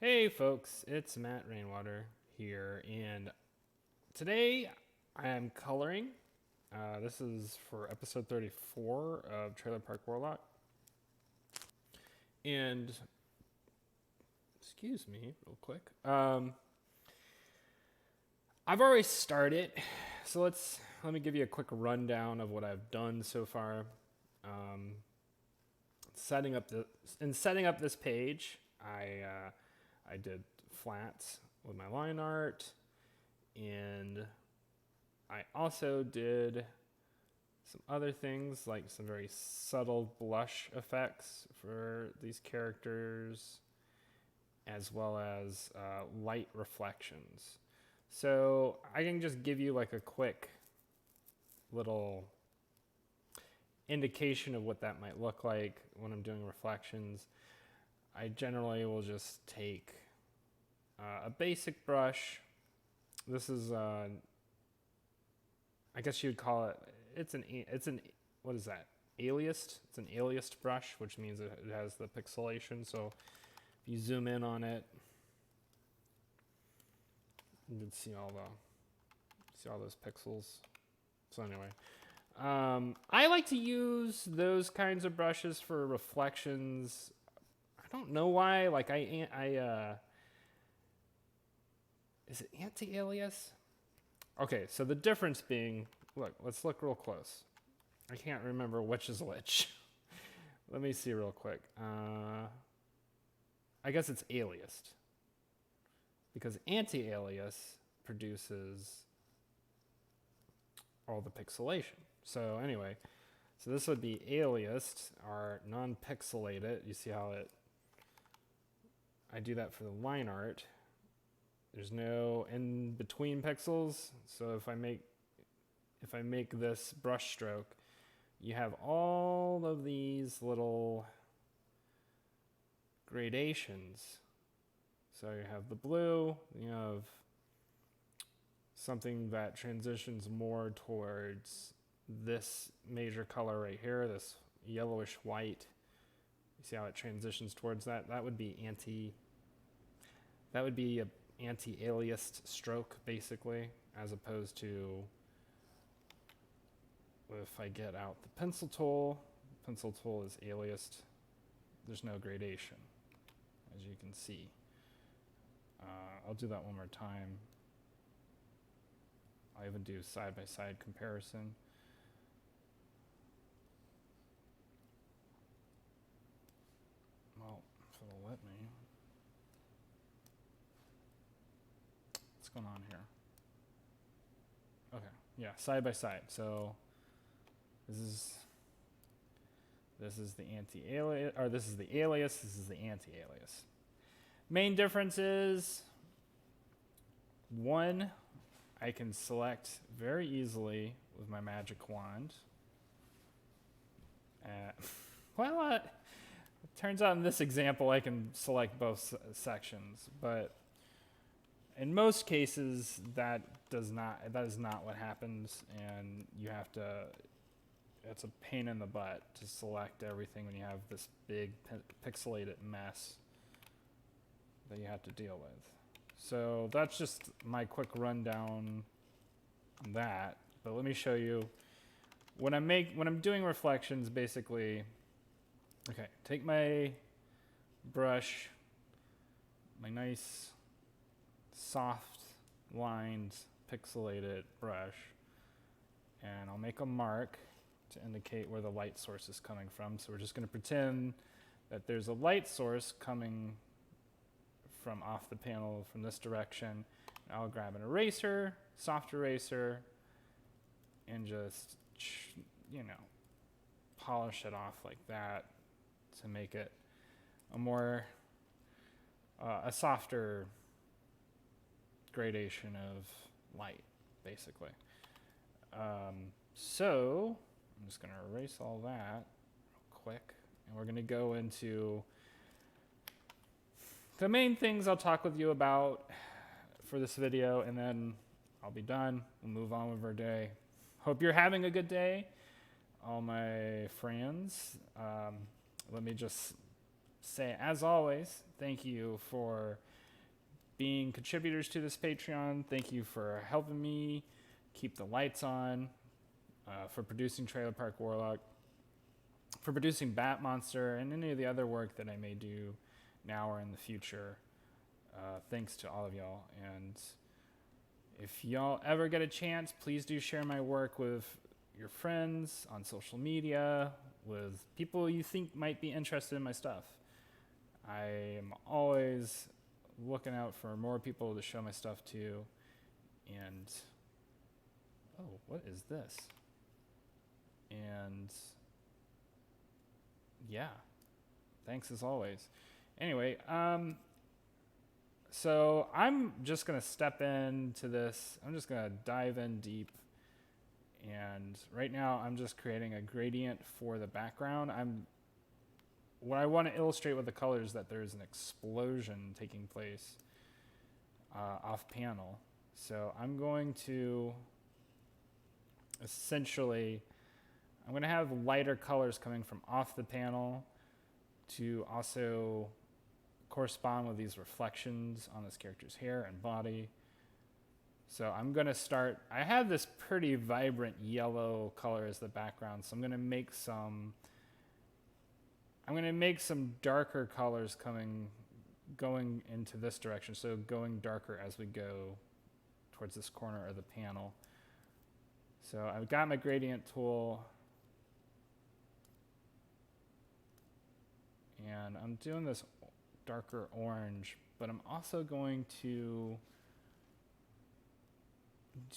Hey folks, it's Matt Rainwater here, and today I am coloring. This is for episode 34 of Trailer Park Warlock. And, excuse me, real quick. I've already started, so let me give you a quick rundown of what I've done so far. Um, setting up this page, I did flats with my line art, and I also did some other things like some very subtle blush effects for these characters, as well as light reflections. So I can just give you like a quick little indication of what that might look like when I'm doing reflections. I generally will just take a basic brush. This is, I guess you would call it, what is that? Aliased? It's an aliased brush, which means it has the pixelation. So if you zoom in on it, you can see all those pixels. So anyway, I like to use those kinds of brushes for reflections. I don't know why. Like is it anti-alias? Okay, so the difference being, let's look real close. I can't remember which is which. Let me see real quick. I guess it's aliased, because anti-alias produces all the pixelation. So anyway, so this would be aliased, or non-pixelated. You see how I do that for the line art. There's no in between pixels. So if I make this brush stroke, you have all of these little gradations. So you have the blue, you have something that transitions more towards this major color right here, this yellowish white. You see how it transitions towards that? That would be a anti-aliased stroke, basically, as opposed to if I get out the pencil tool is aliased. There's no gradation, as you can see. I'll do that one more time. I'll even do side-by-side comparison. Well, if it'll let me. What's going on here? Okay, yeah, side-by-side. So this is the anti-alias, or this is the alias, this is the anti-alias. Main difference is, one, I can select very easily with my magic wand. It turns out in this example I can select both sections, but in most cases that is not what happens, and you have to, it's a pain in the butt to select everything when you have this big pixelated mess that you have to deal with. So that's just my quick rundown on that. But let me show you when I'm doing reflections. Basically, okay, take my brush, my nice soft lined pixelated brush, and I'll make a mark to indicate where the light source is coming from. So we're just going to pretend that there's a light source coming from off the panel from this direction. I'll grab an eraser, soft eraser, and just, polish it off like that to make it a softer gradation of light, basically. So I'm just going to erase all that real quick, and we're going to go into the main things I'll talk with you about for this video, and then I'll be done. We'll move on with our day. Hope you're having a good day, all my friends. Let me just say, as always, thank you for being contributors to this Patreon. Thank you for helping me keep the lights on, for producing Trailer Park Warlock, for producing Bat Monster, and any of the other work that I may do now or in the future. Thanks to all of y'all. And if y'all ever get a chance, please do share my work with your friends on social media, with people you think might be interested in my stuff. I am always looking out for more people to show my stuff to. And oh, what is this? And yeah, thanks as always. Anyway, so I'm just gonna step into this. I'm just gonna dive in deep. And right now I'm just creating a gradient for the background. What I want to illustrate with the colors is that there's an explosion taking place off panel. So I'm going to essentially, I'm going to have lighter colors coming from off the panel to also correspond with these reflections on this character's hair and body. So I'm going to start, I have this pretty vibrant yellow color as the background, so I'm going to make some darker colors going into this direction, so going darker as we go towards this corner of the panel. So I've got my gradient tool, and I'm doing this darker orange, but I'm also going to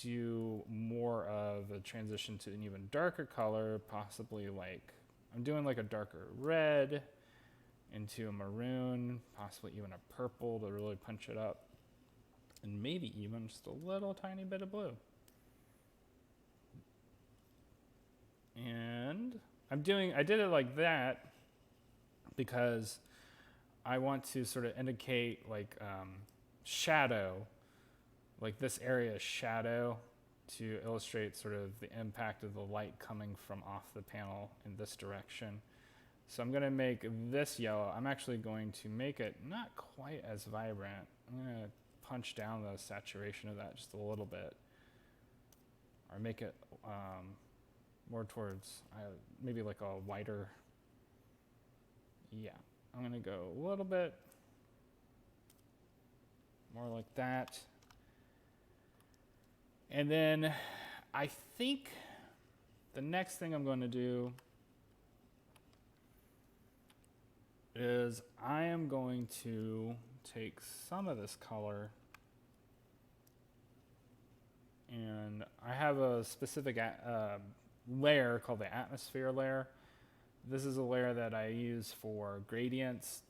do more of a transition to an even darker color, possibly like, I'm doing like a darker red into a maroon, possibly even a purple to really punch it up, and maybe even just a little tiny bit of blue. And I did it like that because I want to sort of indicate like shadow, like this area is shadow, to illustrate sort of the impact of the light coming from off the panel in this direction. So I'm going to make this yellow. I'm actually going to make it not quite as vibrant. I'm going to punch down the saturation of that just a little bit, or make it more towards maybe like a whiter. Yeah, I'm going to go a little bit more like that. And then I think the next thing I'm going to do is I am going to take some of this color, and I have a specific layer called the atmosphere layer. This is a layer that I use for gradients,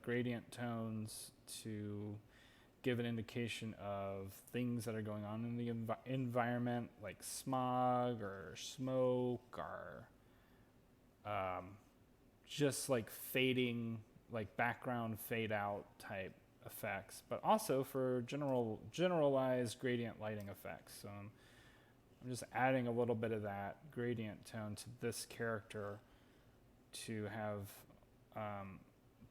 gradient tones, to give an indication of things that are going on in the environment, like smog or smoke, or just like fading, like background fade out type effects, but also for generalized gradient lighting effects. So I'm just adding a little bit of that gradient tone to this character to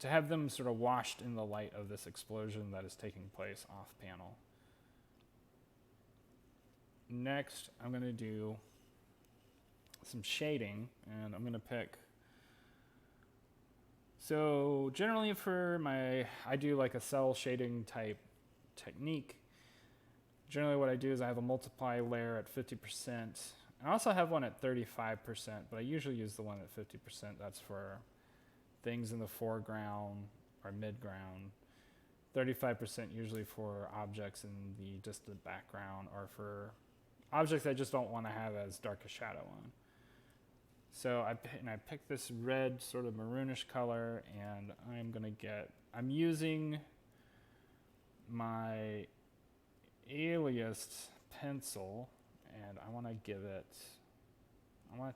have them sort of washed in the light of this explosion that is taking place off panel. Next, I'm going to do some shading, and I'm going to pick. So generally I do like a cell shading type technique. Generally what I do is I have a multiply layer at 50%. I also have one at 35%, but I usually use the one at 50%. That's for things in the foreground or midground. 35% usually for objects in the distant background, or for objects I just don't want to have as dark a shadow on. So I picked this red sort of maroonish color, and I'm using my aliased pencil, and I want it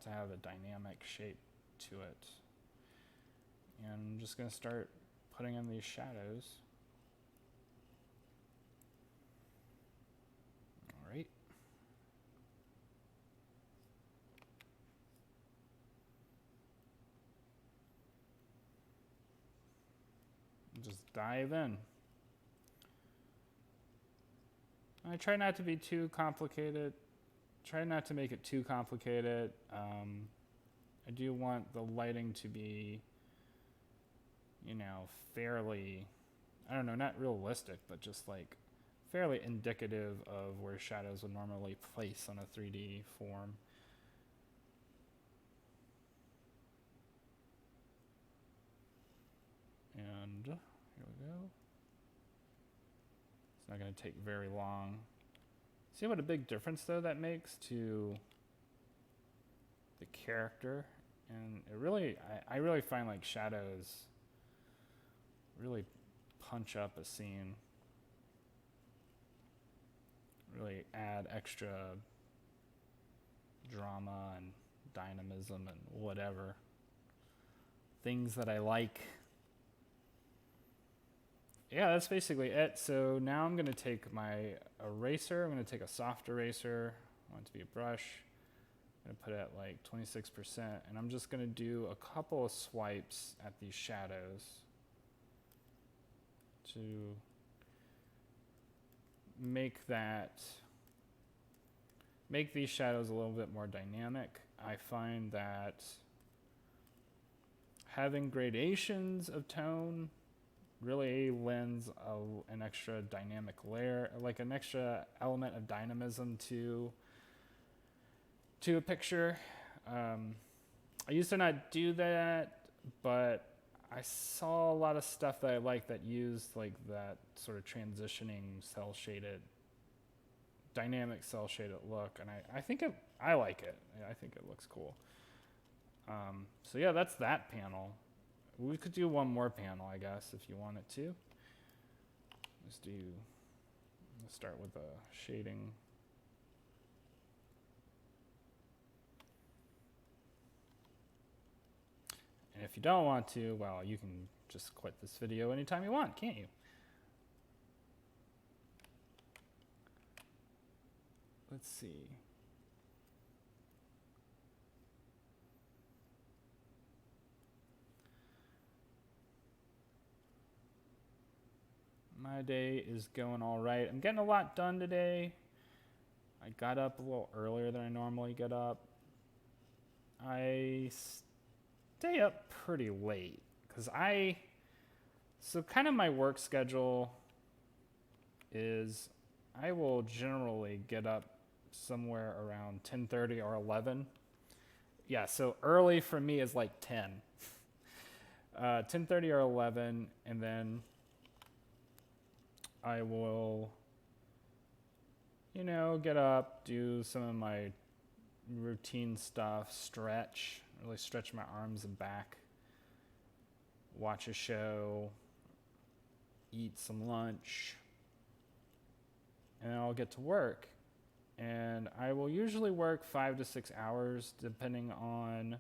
to have a dynamic shape to it. And I'm just going to start putting in these shadows. All right. dive in. I try not to be too complicated. Try not to make it too complicated. I do want the lighting to be, fairly, I don't know, not realistic, but just like fairly indicative of where shadows would normally place on a 3D form. And here we go. It's not going to take very long. See what a big difference though that makes to the character, and it really, I really find like shadows really punch up a scene, really add extra drama and dynamism and whatever things that I like. Yeah, that's basically it. So now I'm going to take my eraser. I'm going to take a soft eraser. I want it to be a brush. I'm going to put it at like 26%. And I'm just going to do a couple of swipes at these shadows to make these shadows a little bit more dynamic. I find that having gradations of tone really lends an extra dynamic layer, like an extra element of dynamism to a picture. I used to not do that, but I saw a lot of stuff that I liked that used like that sort of transitioning cell shaded, dynamic cell shaded look, and I like it. I think it looks cool. So yeah, that's that panel. We could do one more panel, I guess, if you wanted to. Let's start with the shading. And if you don't want to, well, you can just quit this video anytime you want, can't you? Let's see. My day is going all right. I'm getting a lot done today. I got up a little earlier than I normally get up. I stay up pretty late because so kind of my work schedule is I will generally get up somewhere around 10:30 or 11. Yeah, so early for me is like 10. 10:30 or 11, and then I will, get up, do some of my routine stuff, really stretch my arms and back, watch a show, eat some lunch, and then I'll get to work. And I will usually work 5 to 6 hours depending on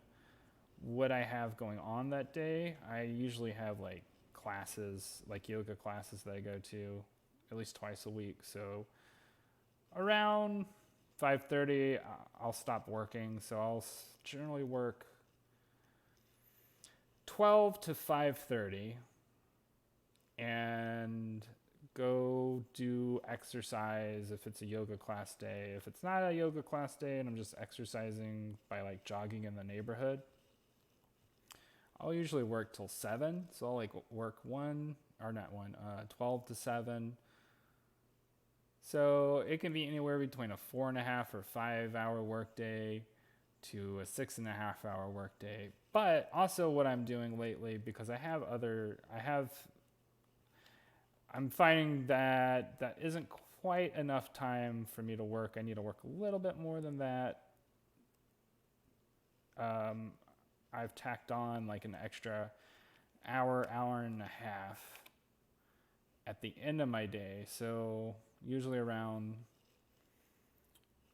what I have going on that day. I usually have like classes, like yoga classes that I go to at least twice a week. So around 5:30, I'll stop working. So I'll generally work 12 to 5:30 and go do exercise if it's a yoga class day. If it's not a yoga class day and I'm just exercising by like jogging in the neighborhood, I'll usually work till 7. So I'll like work 12 to 7. So it can be anywhere between a 4.5 or 5 hour workday to a 6.5 hour workday. But also what I'm doing lately, because I'm finding that isn't quite enough time for me to work. I need to work a little bit more than that. I've tacked on like an extra hour and a half at the end of my day. So usually around,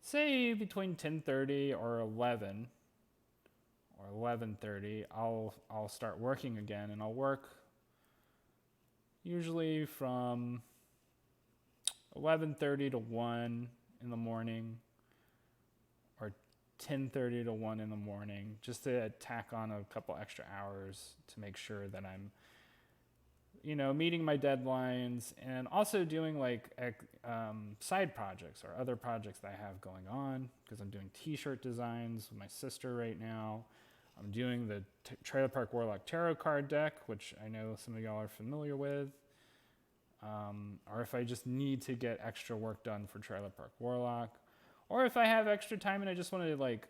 say, between 10:30 or 11 or 11:30, I'll start working again, and I'll work usually from 11:30 to 1 in the morning, or 10:30 to 1 in the morning, just to tack on a couple extra hours to make sure that I'm meeting my deadlines and also doing like side projects or other projects that I have going on, because I'm doing t-shirt designs with my sister right now. I'm doing the Trailer Park Warlock tarot card deck, which I know some of y'all are familiar with. Or if I just need to get extra work done for Trailer Park Warlock, or if I have extra time and I just want to like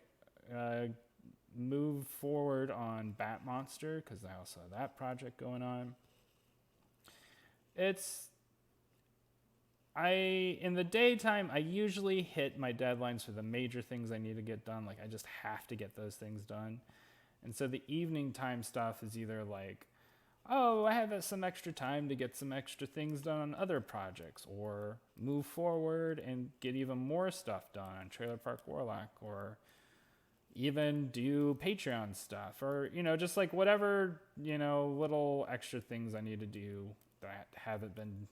move forward on Bat Monster, because I also have that project going on. In the daytime, I usually hit my deadlines for the major things I need to get done. Like I just have to get those things done. And so the evening time stuff is either like, oh, I have some extra time to get some extra things done on other projects, or move forward and get even more stuff done on Trailer Park Warlock, or even do Patreon stuff, or, just like whatever, little extra things I need to do that haven't been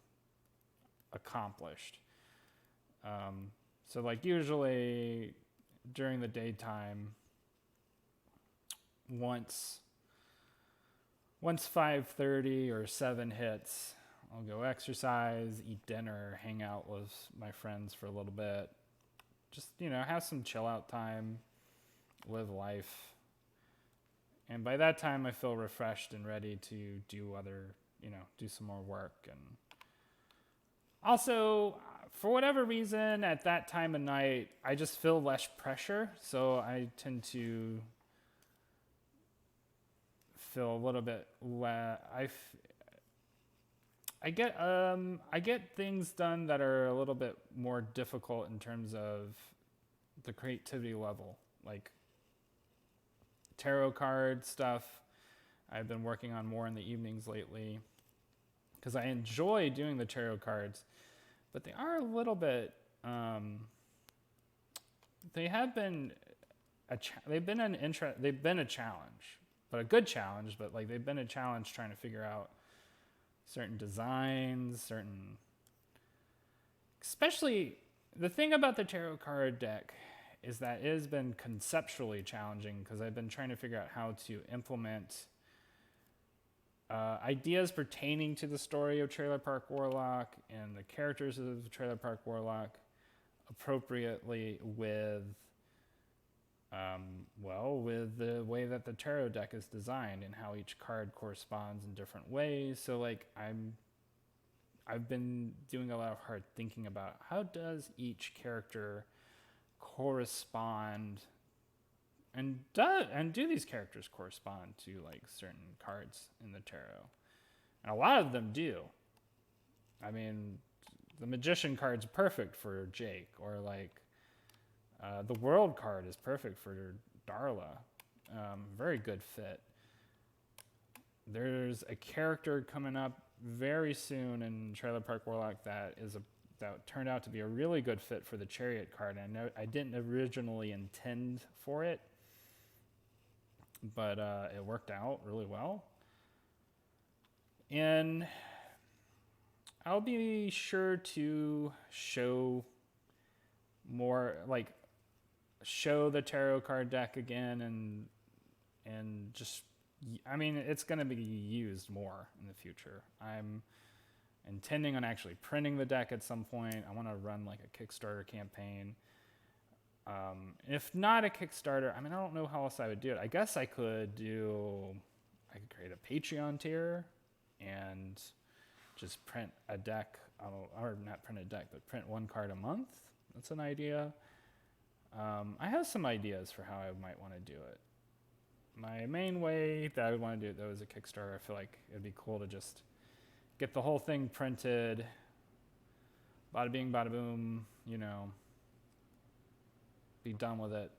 accomplished. So like usually during the daytime, once 5:30 or 7 hits, I'll go exercise, eat dinner, hang out with my friends for a little bit. Just, have some chill out time, live life. And by that time, I feel refreshed and ready to do do some more work. And also, for whatever reason, at that time of night, I just feel less pressure. So I tend to feel a little bit I get things done that are a little bit more difficult in terms of the creativity level, like tarot card stuff. I've been working on more in the evenings lately because I enjoy doing the tarot cards, but they are a little bit they've been a challenge, but a good challenge, but like they've been a challenge trying to figure out certain designs, especially the thing about the tarot card deck is that it has been conceptually challenging, because I've been trying to figure out how to implement ideas pertaining to the story of Trailer Park Warlock and the characters of Trailer Park Warlock appropriately with the way that the tarot deck is designed and how each card corresponds in different ways. So like I've been doing a lot of hard thinking about how does each character correspond, and do these characters correspond to like certain cards in the tarot? And a lot of them do. I mean, the Magician card's perfect for Jake, or like the World card is perfect for Darla. Very good fit. There's a character coming up very soon in Trailer Park Warlock that turned out to be a really good fit for the Chariot card. And I know I didn't originally intend for it, but it worked out really well. And I'll be sure to show the tarot card deck again, and just, I mean, it's going to be used more in the future. I'm intending on actually printing the deck at some point. I want to run like a Kickstarter campaign. If not a Kickstarter, I mean, I don't know how else I would do it. I guess I could create a Patreon tier and just print a deck, or not print a deck, but print one card a month. That's an idea. I have some ideas for how I might want to do it. My main way that I would want to do it, though, is a Kickstarter. I feel like it'd be cool to just get the whole thing printed, bada bing, bada boom, be done with it,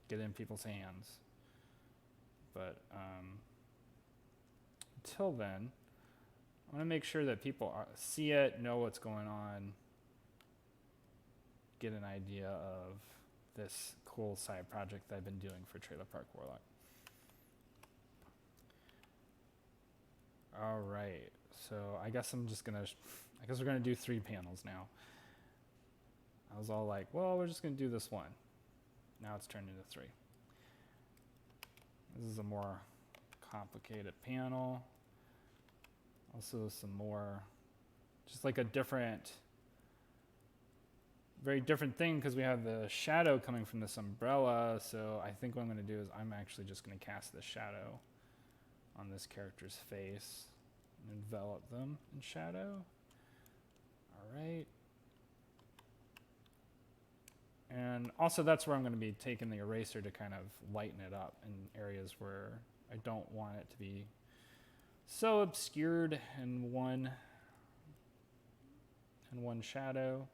get it in people's hands. But until then, I want to make sure that people see it, know what's going on, get an idea of this cool side project that I've been doing for Trailer Park Warlock. All right, so I guess we're gonna do 3 panels now. I was all like, well, we're just gonna do this one. Now it's turned into 3. This is a more complicated panel. Also some more, just like a very different thing, because we have the shadow coming from this umbrella. So I think what I'm going to do is I'm actually just going to cast the shadow on this character's face and envelop them in shadow. All right. And also that's where I'm going to be taking the eraser to kind of lighten it up in areas where I don't want it to be so obscured in one shadow.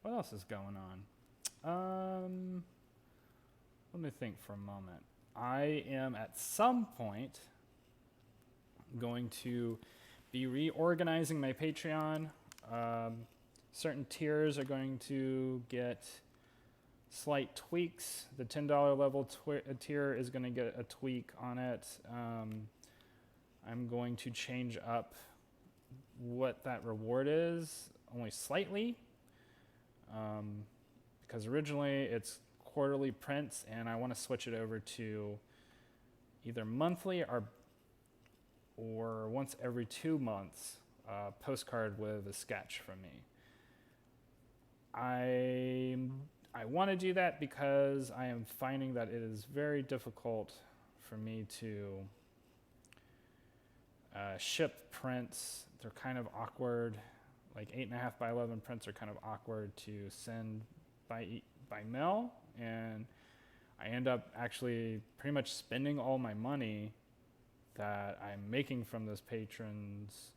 What else is going on? Let me think for a moment. I am at some point going to be reorganizing my Patreon. Certain tiers are going to get slight tweaks. The $10 level tier is going to get a tweak on it. I'm going to change up what that reward is, only slightly. Because originally it's quarterly prints, and I want to switch it over to either monthly or once every 2 months, postcard with a sketch from me. I want to do that because I am finding that it is very difficult for me to ship prints. They're kind of awkward. Like 8.5 by 11 prints are kind of awkward to send by mail, and I end up actually pretty much spending all my money that I'm making from those patrons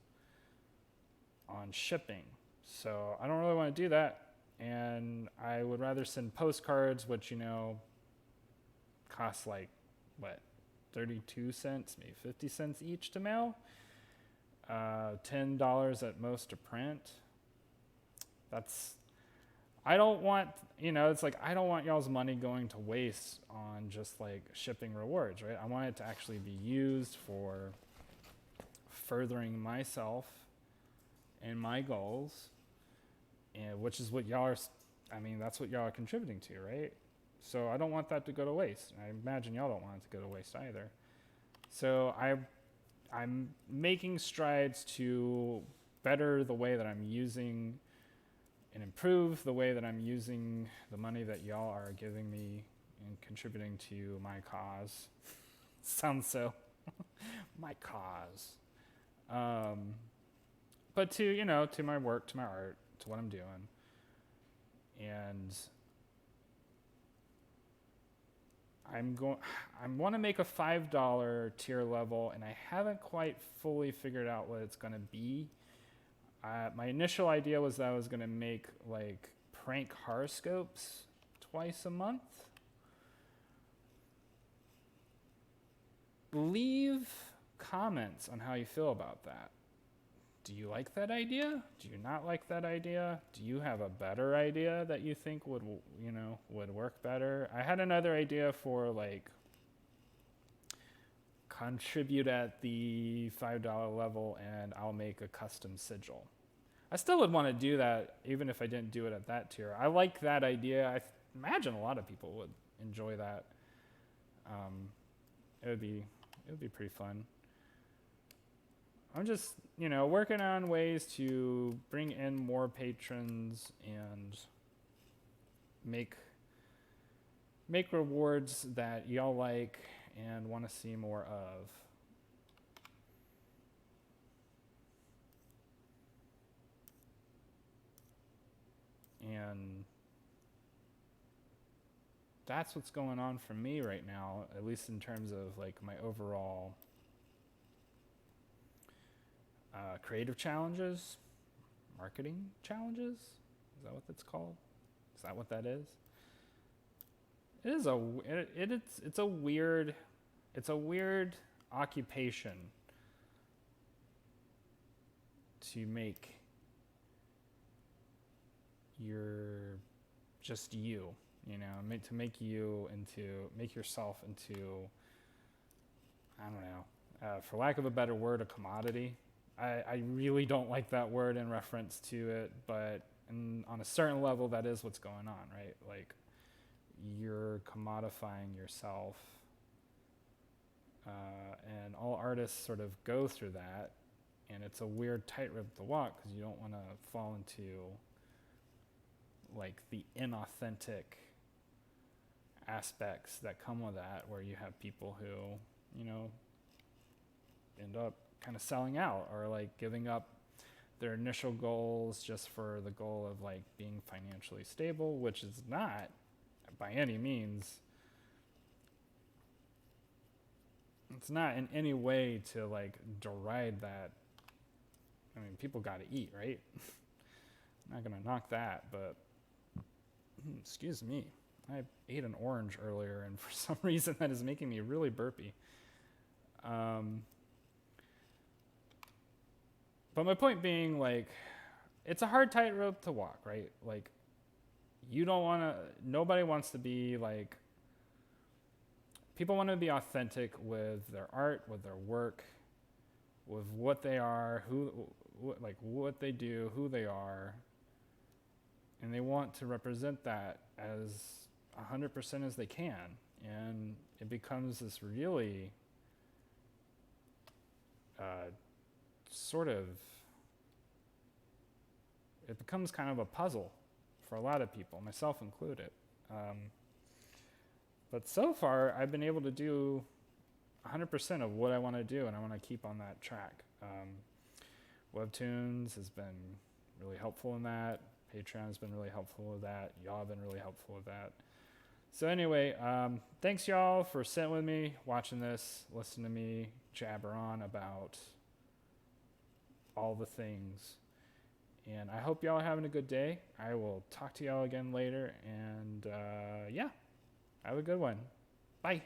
on shipping. So I don't really want to do that, and I would rather send postcards, which, cost like, 32 cents, maybe 50 cents each to mail. $10 at most to print. I don't want y'all's money going to waste on just like shipping rewards, right? I want it to actually be used for furthering myself and my goals, and which is what y'all are, that's what y'all are contributing to, right? So I don't want that to go to waste. I imagine y'all don't want it to go to waste either. So I'm making strides to better the way that I'm using and improve the way that I'm using the money that y'all are giving me and contributing to my cause. Sounds so my cause. But to my work, to my art, to what I'm doing. And I want to make a $5 tier level, and I haven't quite fully figured out what it's going to be. My initial idea was that I was going to make like prank horoscopes twice a month. Leave comments on how you feel about that. Do you like that idea? Do you not like that idea? Do you have a better idea that you think would work better? I had another idea for like contribute at the $5 level and I'll make a custom sigil. I still would want to do that even if I didn't do it at that tier. I like that idea. I imagine a lot of people would enjoy that. It would be pretty fun. I'm just, working on ways to bring in more patrons and make rewards that y'all like and want to see more of. And that's what's going on for me right now, at least in terms of like my overall creative challenges, marketing challenges. Is that what that's called? Is that what that is? It's a weird occupation to make just you, to make yourself into, I don't know, for lack of a better word, a commodity. I really don't like that word in reference to it, but on a certain level, that is what's going on, right? Like, you're commodifying yourself. And all artists sort of go through that, and it's a weird tightrope to walk because you don't want to fall into like the inauthentic aspects that come with that, where you have people who, end up kind of selling out or like giving up their initial goals just for the goal of like being financially stable, which is not by any means, it's not in any way to like deride that. I mean, people got to eat, right? I'm not going to knock that, but excuse me. I ate an orange earlier, and for some reason that is making me really burpy. But my point being, like, it's a hard tightrope to walk, right? Like, nobody wants to be like, people want to be authentic with their art, with their work, with what they are, what they do, who they are. And they want to represent that as 100% as they can. And it becomes this really it becomes kind of a puzzle for a lot of people, myself included. But so far, I've been able to do 100% of what I want to do, and I want to keep on that track. Webtoons has been really helpful in that. Patreon has been really helpful with that. Y'all have been really helpful with that. So anyway, thanks y'all for sitting with me, watching this, listening to me jabber on about all the things. And I hope y'all are having a good day. I will talk to y'all again later. And yeah, have a good one. Bye.